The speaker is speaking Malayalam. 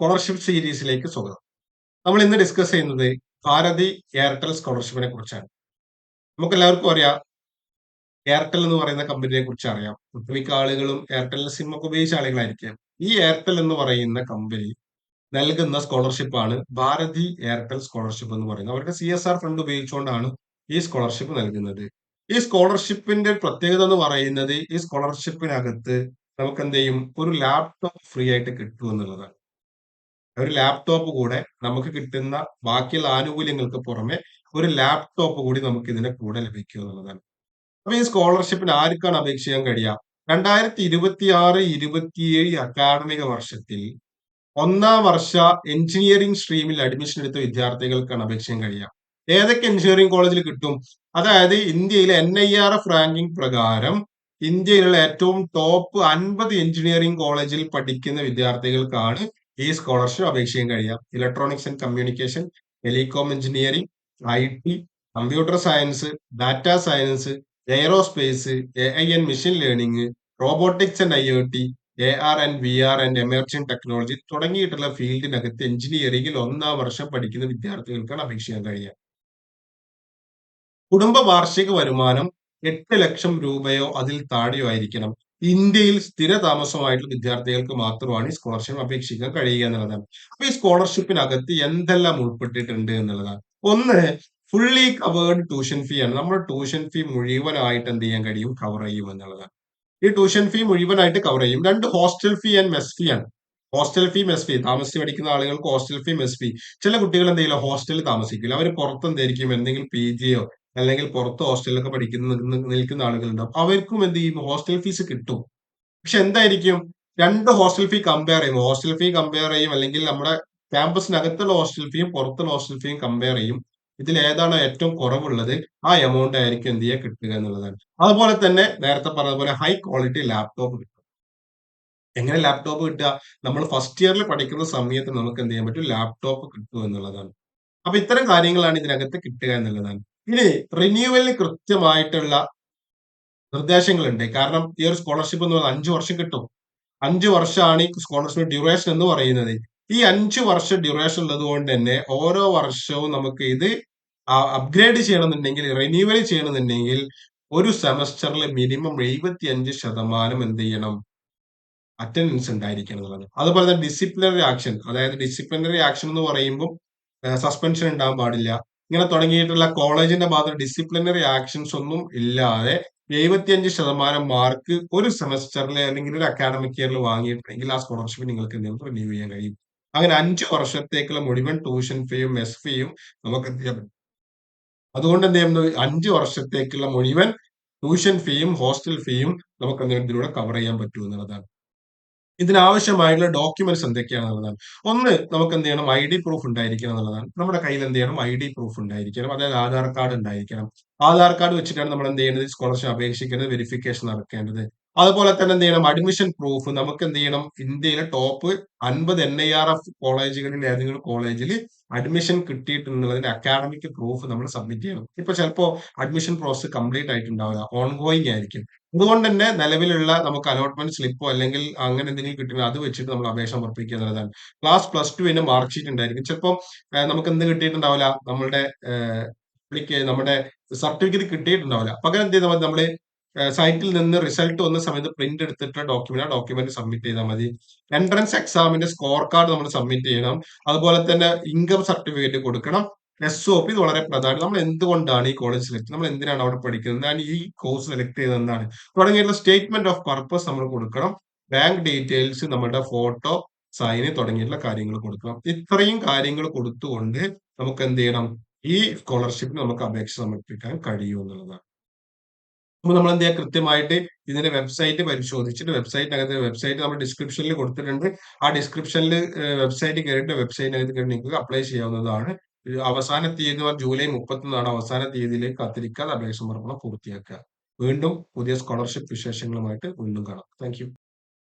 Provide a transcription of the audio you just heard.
സ്കോളർഷിപ്പ് സീരീസിലേക്ക് സ്വാഗതം. നമ്മൾ ഇന്ന് ഡിസ്കസ് ചെയ്യുന്നത് ഭാരതി എയർടെൽ സ്കോളർഷിപ്പിനെ കുറിച്ചാണ്. നമുക്ക് എല്ലാവർക്കും അറിയാം, എയർടെൽ എന്ന് പറയുന്ന കമ്പനിയെ കുറിച്ച് അറിയാം. ഒട്ടുമിക്ക ആളുകളും എയർടെലിന്റെ സിം ഒക്കെ ഉപയോഗിച്ച ആളുകളായിരിക്കാം. ഈ എയർടെൽ എന്ന് പറയുന്ന കമ്പനി നൽകുന്ന സ്കോളർഷിപ്പാണ് ഭാരതി എയർടെൽ സ്കോളർഷിപ്പ് എന്ന് പറയുന്നത്. അവരുടെ CSR ഫണ്ട് ഉപയോഗിച്ചുകൊണ്ടാണ് ഈ സ്കോളർഷിപ്പ് നൽകുന്നത്. ഈ സ്കോളർഷിപ്പിന്റെ പ്രത്യേകത എന്ന് പറയുന്നത് ഈ സ്കോളർഷിപ്പിനകത്ത് നമുക്ക് എന്ത് ചെയ്യും, ഒരു ലാപ്ടോപ്പ് ഫ്രീ ആയിട്ട് കിട്ടും എന്നുള്ളതാണ്. ഒരു ലാപ്ടോപ്പ് കൂടെ നമുക്ക് കിട്ടുന്ന ബാക്കിയുള്ള ആനുകൂല്യങ്ങൾക്ക് പുറമെ ഒരു ലാപ്ടോപ്പ് കൂടി നമുക്ക് ഇതിന്റെ കൂടെ ലഭിക്കും എന്നുള്ളതാണ്. അപ്പൊ ഈ സ്കോളർഷിപ്പിന് ആർക്കാണ് അപേക്ഷിക്കാൻ കഴിയുക? 2026-27 അക്കാഡമിക വർഷത്തിൽ ഒന്നാം വർഷ എഞ്ചിനീയറിംഗ് സ്ട്രീമിൽ അഡ്മിഷൻ എടുത്ത വിദ്യാർത്ഥികൾക്കാണ് അപേക്ഷിക്കാൻ കഴിയുക. ഏതൊക്കെ എഞ്ചിനീയറിംഗ് കോളേജിൽ കിട്ടും? അതായത് ഇന്ത്യയിലെ NIRF റാങ്കിംഗ് പ്രകാരം ഇന്ത്യയിലുള്ള ഏറ്റവും ടോപ്പ് 50 എഞ്ചിനീയറിംഗ് കോളേജിൽ പഠിക്കുന്ന വിദ്യാർത്ഥികൾക്കാണ് ഈ സ്കോളർഷിപ്പ് അപേക്ഷിക്കാൻ കഴിയുക. Electronics and communication, telecom engineering, IT, computer science, data science, aerospace, AI and machine learning, robotics and IoT, AR and VR and emerging technology തുടങ്ങിയിട്ടുള്ള ഫീൽഡിനകത്ത് എഞ്ചിനീയറിംഗിൽ ഒന്നാം വർഷം പഠിക്കുന്ന വിദ്യാർത്ഥികൾക്കാണ് അപേക്ഷിക്കാൻ കഴിയുക. കുടുംബ വാർഷിക വരുമാനം 8 ലക്ഷം രൂപയോ അതിൽ താഴെയോ ആയിരിക്കണം. ഇന്ത്യയിൽ സ്ഥിര താമസമായിട്ടുള്ള വിദ്യാർത്ഥികൾക്ക് മാത്രമാണ് ഈ സ്കോളർഷിപ്പ് അപേക്ഷിക്കാൻ കഴിയുക എന്നുള്ളതാണ്. അപ്പൊ ഈ സ്കോളർഷിപ്പിനകത്ത് എന്തെല്ലാം ഉൾപ്പെട്ടിട്ടുണ്ട് എന്നുള്ളതാണ്. ഒന്ന്, ഫുള്ളി കവേർഡ് ട്യൂഷൻ ഫീ ആണ്. നമ്മുടെ ട്യൂഷൻ ഫീ മുഴുവനായിട്ട് എന്ത് ചെയ്യാൻ കഴിയും, കവർ ചെയ്യും എന്നുള്ളതാണ്. ഈ ട്യൂഷൻ ഫീ മുഴുവനായിട്ട് കവർ ചെയ്യും. രണ്ട്, ഹോസ്റ്റൽ ഫീ ആൻഡ് മെസ് ഫീ ആണ്. ഹോസ്റ്റൽ ഫീ, മെസ് ഫീ, താമസിച്ച് പഠിക്കുന്ന ആളുകൾക്ക് ഹോസ്റ്റൽ ഫീ, മെസ് ഫീ. ചില കുട്ടികൾ എന്തെങ്കിലും ഹോസ്റ്റലിൽ താമസിക്കില്ല, അവർ പുറത്ത് എന്തായിരിക്കും, എന്തെങ്കിലും PGയോ അല്ലെങ്കിൽ പുറത്ത് ഹോസ്റ്റലിലൊക്കെ നിൽക്കുന്ന ആളുകളുണ്ടാവും. അവർക്കും എന്ത് ചെയ്യും, ഹോസ്റ്റൽ ഫീസ് കിട്ടും. പക്ഷെ എന്തായിരിക്കും, രണ്ട് ഹോസ്റ്റൽ ഫീ കമ്പയർ ചെയ്യും. ഹോസ്റ്റൽ ഫീ കമ്പയർ ചെയ്യും, അല്ലെങ്കിൽ നമ്മുടെ ക്യാമ്പസിനകത്തുള്ള ഹോസ്റ്റൽ ഫീയും പുറത്തുള്ള ഹോസ്റ്റൽ ഫീയും കമ്പയർ ചെയ്യും. ഇതിൽ ഏതാണോ ഏറ്റവും കുറവുള്ളത് ആ എമൗണ്ട് ആയിരിക്കും എന്ത് ചെയ്യുക, കിട്ടുക എന്നുള്ളതാണ്. അതുപോലെ തന്നെ നേരത്തെ പറഞ്ഞതുപോലെ ഹൈ ക്വാളിറ്റി ലാപ്ടോപ്പ് കിട്ടും. എങ്ങനെ ലാപ്ടോപ്പ് കിട്ടുക? നമ്മൾ ഫസ്റ്റ് ഇയറിൽ പഠിക്കുന്ന സമയത്ത് നമുക്ക് എന്ത് ചെയ്യാൻ പറ്റും, ലാപ്ടോപ്പ് കിട്ടും എന്നുള്ളതാണ്. അപ്പൊ ഇത്തരം കാര്യങ്ങളാണ് ഇതിനകത്ത് കിട്ടുക എന്നുള്ളതാണ്. ഇനി റിന്യൂവലിന് കൃത്യമായിട്ടുള്ള നിർദ്ദേശങ്ങളുണ്ട്. കാരണം ഈ ഒരു സ്കോളർഷിപ്പ് എന്ന് പറയുന്നത് 5 വർഷം കിട്ടും. 5 വർഷമാണ് ഈ സ്കോളർഷിപ്പ് ഡ്യൂറേഷൻ എന്ന് പറയുന്നത്. ഈ 5 വർഷം ഡ്യൂറേഷൻ ഉള്ളത് കൊണ്ട് തന്നെ ഓരോ വർഷവും നമുക്ക് ഇത് അപ്ഗ്രേഡ് ചെയ്യണമെന്നുണ്ടെങ്കിൽ, റിന്യൂവൽ ചെയ്യണമെന്നുണ്ടെങ്കിൽ ഒരു സെമസ്റ്ററിൽ മിനിമം 75% എന്ത് ചെയ്യണം, അറ്റൻഡൻസ് ഉണ്ടായിരിക്കണം എന്നുള്ളത്. അതുപോലെ തന്നെ ഡിസിപ്ലിനറി ആക്ഷൻ, അതായത് ഡിസിപ്ലിനറി ആക്ഷൻ എന്ന് പറയുമ്പോൾ സസ്പെൻഷൻ ഉണ്ടാകാൻ പാടില്ല. ഇങ്ങനെ തുടങ്ങിയിട്ടുള്ള കോളേജിന്റെ ഭാഗത്ത് ഡിസിപ്ലിനറി ആക്ഷൻസ് ഒന്നും ഇല്ലാതെ 75% മാർക്ക് ഒരു സെമസ്റ്ററിൽ അല്ലെങ്കിൽ ഒരു അക്കാഡമിക് ഇയറിൽ വാങ്ങിയിട്ടുണ്ടെങ്കിൽ ആ സ്കോളർഷിപ്പ് നിങ്ങൾക്ക് എന്തെങ്കിലും റിന്യൂ ചെയ്യാൻ കഴിയും. അങ്ങനെ 5 വർഷത്തേക്കുള്ള മുഴുവൻ ട്യൂഷൻ ഫീയും മെസ് ഫീയും നമുക്ക് എന്ത് ചെയ്യാൻ പറ്റും. അതുകൊണ്ട് എന്ത് ചെയ്യുന്നു, 5 വർഷത്തേക്കുള്ള മുഴുവൻ ട്യൂഷൻ ഫീയും ഹോസ്റ്റൽ ഫീയും നമുക്ക് ഇതിലൂടെ കവർ ചെയ്യാൻ പറ്റും എന്നുള്ളതാണ്. ഇതിനാവശ്യമായിട്ടുള്ള ഡോക്യുമെന്റ്സ് എന്തൊക്കെയാണെന്നുള്ളതാണ്. ഒന്ന്, നമുക്ക് എന്ത് ചെയ്യണം, ID പ്രൂഫ് ഉണ്ടായിരിക്കണം എന്നുള്ളതാണ്. നമ്മുടെ കയ്യിൽ എന്ത് ചെയ്യണം, ID പ്രൂഫ് ഉണ്ടായിരിക്കണം. അതായത് ആധാർ കാർഡ് ഉണ്ടായിരിക്കണം. ആധാർ കാർഡ് വെച്ചിട്ടാണ് നമ്മൾ എന്ത് ചെയ്യുന്നത്, സ്കോളർഷിപ്പ് അപേക്ഷിക്കുന്നത്, വെരിഫിക്കേഷൻ നടക്കേണ്ടത്. അതുപോലെ തന്നെ എന്ത് ചെയ്യണം, അഡ്മിഷൻ പ്രൂഫ്. നമുക്ക് എന്ത് ചെയ്യണം, ഇന്ത്യയിലെ ടോപ്പ് 50 NIRF കോളേജുകളിൽ ഏതെങ്കിലും കോളേജിൽ അഡ്മിഷൻ കിട്ടിയിട്ടുള്ളതിന്റെ അക്കാഡമിക് പ്രൂഫ് നമ്മൾ സബ്മിറ്റ് ചെയ്യണം. ഇപ്പൊ ചിലപ്പോ അഡ്മിഷൻ പ്രോസസ് കംപ്ലീറ്റ് ആയിട്ടുണ്ടാവില്ല, ഓൺഗോയിങ് ആയിരിക്കും. അതുകൊണ്ട് തന്നെ നിലവിലുള്ള നമുക്ക് അലോട്ട്മെന്റ് സ്ലിപ്പോ അല്ലെങ്കിൽ അങ്ങനെ എന്തെങ്കിലും കിട്ടുന്നത് അത് വെച്ചിട്ട് നമ്മൾ അപേക്ഷ സമർപ്പിക്കുക എന്നുള്ളതാണ്. ക്ലാസ് +2 മാർക്ക് ഷീറ്റ് ഉണ്ടായിരിക്കും. ചിലപ്പോൾ നമുക്ക് എന്ത് കിട്ടിയിട്ടുണ്ടാവില്ല, നമ്മുടെ സർട്ടിഫിക്കറ്റ് കിട്ടിയിട്ടുണ്ടാവില്ല. പകരം എന്ത് ചെയ്താൽ മതി, നമ്മള് സൈറ്റിൽ നിന്ന് റിസൾട്ട് വന്ന സമയത്ത് പ്രിന്റ് എടുത്തിട്ട് ഡോക്യുമെന്റ് സബ്മിറ്റ് ചെയ്താൽ മതി. എൻട്രൻസ് എക്സാമിന്റെ സ്കോർ കാർഡ് നമ്മൾ സബ്മിറ്റ് ചെയ്യണം. അതുപോലെ തന്നെ ഇൻകം സർട്ടിഫിക്കറ്റ് കൊടുക്കണം. SOP ഇത് വളരെ പ്രധാനം. നമ്മൾ എന്തുകൊണ്ടാണ് ഈ കോളേജ് സെലക്ട്, നമ്മൾ എന്തിനാണ് അവിടെ പഠിക്കുന്നത്, ഞാൻ ഈ കോഴ്സ് സെലക്ട് ചെയ്തത് എന്താണ് തുടങ്ങിയിട്ടുള്ള സ്റ്റേറ്റ്മെന്റ് ഓഫ് പർപ്പസ് നമ്മൾ കൊടുക്കണം. ബാങ്ക് ഡീറ്റെയിൽസ്, നമ്മുടെ ഫോട്ടോ, സൈന് തുടങ്ങിയിട്ടുള്ള കാര്യങ്ങൾ കൊടുക്കണം. ഇത്രയും കാര്യങ്ങൾ കൊടുത്തുകൊണ്ട് നമുക്ക് എന്ത് ചെയ്യണം, ഈ സ്കോളർഷിപ്പിന് നമുക്ക് അപേക്ഷ സമർപ്പിക്കാൻ കഴിയും എന്നുള്ളതാണ്. അപ്പൊ നമ്മൾ എന്ത് ചെയ്യുക, കൃത്യമായിട്ട് ഇതിന്റെ വെബ്സൈറ്റ് പരിശോധിച്ചിട്ട് വെബ്സൈറ്റ് നമ്മൾ ഡിസ്ക്രിപ്ഷനിൽ കൊടുത്തിട്ടുണ്ട്. ആ ഡിസ്ക്രിപ്ഷനിൽ വെബ്സൈറ്റ് കയറിയിട്ട് വെബ്സൈറ്റിനകത്ത് കയറി നിങ്ങൾക്ക് അപ്ലൈ ചെയ്യാവുന്നതാണ്. അവസാന തീയതി ജൂലൈ 31 അവസാന തീയതിയിലേക്ക് കാത്തിരിക്കാതെ അപേക്ഷ സമർപ്പണം പൂർത്തിയാക്കുക. വീണ്ടും പുതിയ സ്കോളർഷിപ്പ് വിശേഷങ്ങളുമായിട്ട് വീണ്ടും കാണാം. Thank you.